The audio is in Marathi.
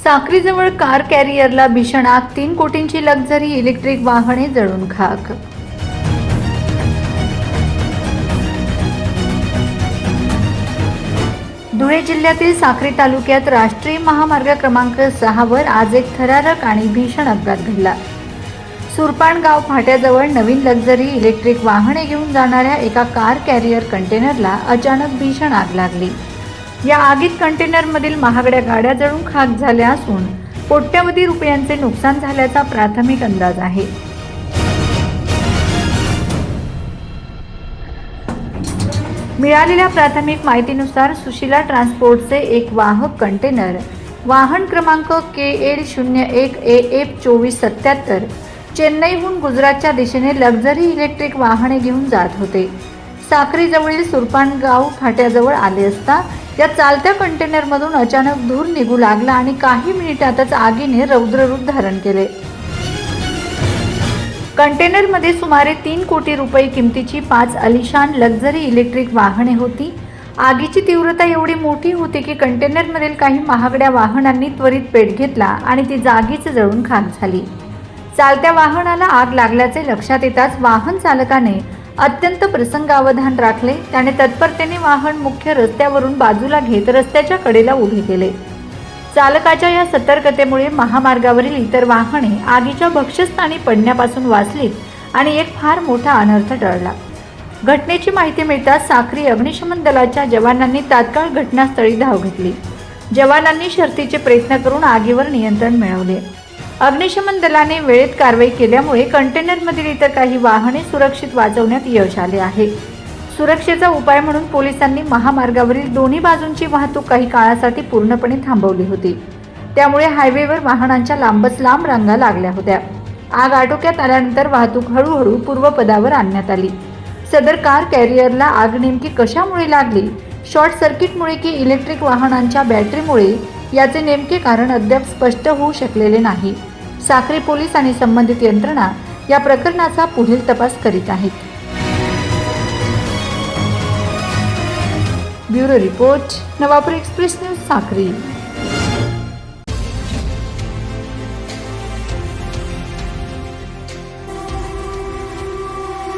साक्रीजवळ कार कॅरियरला भीषण आग, 3 कोटींची लक्झरी इलेक्ट्रिक वाहने जळून खाक. धुळे जिल्ह्यातील साक्री तालुक्यात राष्ट्रीय महामार्ग क्रमांक 6 वर आज एक थरारक आणि भीषण अपघात घडला. सुरपाणगाव फाट्याजवळ नवीन लक्झरी इलेक्ट्रिक वाहने घेऊन जाणाऱ्या एका कार कॅरियर कंटेनरला अचानक भीषण आग लागली. या आगीत कंटेनरमधील महागड्या गाड्या जळून खाक झाल्या असून कोट्यवधी रुपयांचे नुकसान झाल्याचा प्राथमिक अंदाज आहे. मिळालेल्या प्राथमिक माहितीनुसार सुशीला ट्रान्सपोर्टचे एक वाहक कंटेनर वाहन क्रमांक KL01AF2477 चेन्नईहून गुजरातच्या दिशेने लक्झरी इलेक्ट्रिक वाहने घेऊन जात होते. साक्रीजवळील सुरपाणगाव फाट्याजवळ आले असता या चालत्या कंटेनरमधून अचानक धूर निघू लागला आणि काही मिनिटातच आगीने रौद्ररूप धारण केले. कंटेनरमध्ये सुमारे 3 कोटी रुपये किमतीची 5 आलिशान लक्झरी इलेक्ट्रिक वाहने होती. आगीची तीव्रता एवढी मोठी होती की कंटेनरमधील काही महागड्या वाहनांनी त्वरित पेट घेतला आणि ती जागीच जळून खाक झाली. चालत्या वाहनाला आग लागल्याचे लक्षात येताच वाहन चालकाने अत्यंत प्रसंगावधान राखले. त्याने तत्परतेने वाहन मुख्य रस्त्यावरून बाजूला घेत रस्त्याच्या कडेला उभे केले. चालकाच्या या सतर्कतेमुळे महामार्गावरील इतर वाहने आगीच्या भक्ष्यस्थानी पडण्यापासून वाचलीत आणि एक फार मोठा अनर्थ टळला. घटनेची माहिती मिळताच साक्री अग्निशमन दलाच्या जवानांनी तात्काळ घटनास्थळी धाव घेतली. जवानांनी शर्थीचे प्रयत्न करून आगीवर नियंत्रण मिळवले. अग्निशमन दलाने वेळेत कारवाई केल्यामुळे कंटेनरमधील इतर काही वाहने सुरक्षित वाचवण्यात यश आले आहे. सुरक्षेचा उपाय म्हणून पोलिसांनी महामार्गावरील दोन्ही बाजूंची वाहतूक काही काळासाठी पूर्णपणे थांबवली होती. त्यामुळे हायवेवर वाहनांच्या लांबच लांब रांगा लागल्या होत्या. आग आटोक्यात आल्यानंतर वाहतूक हळूहळू पूर्वपदावर आणण्यात आली. सदर कार कॅरियरला आग नेमकी कशामुळे लागली, शॉर्ट सर्किटमुळे की इलेक्ट्रिक वाहनांच्या बॅटरीमुळे, याचे नेमके कारण अद्याप स्पष्ट होऊ शकलेले नाही. साक्री पोलीस आणि संबंधित यंत्रणा या प्रकरणाचा पुढील तपास करीत आहेत. Bureau report, Navapur express news, Sakri.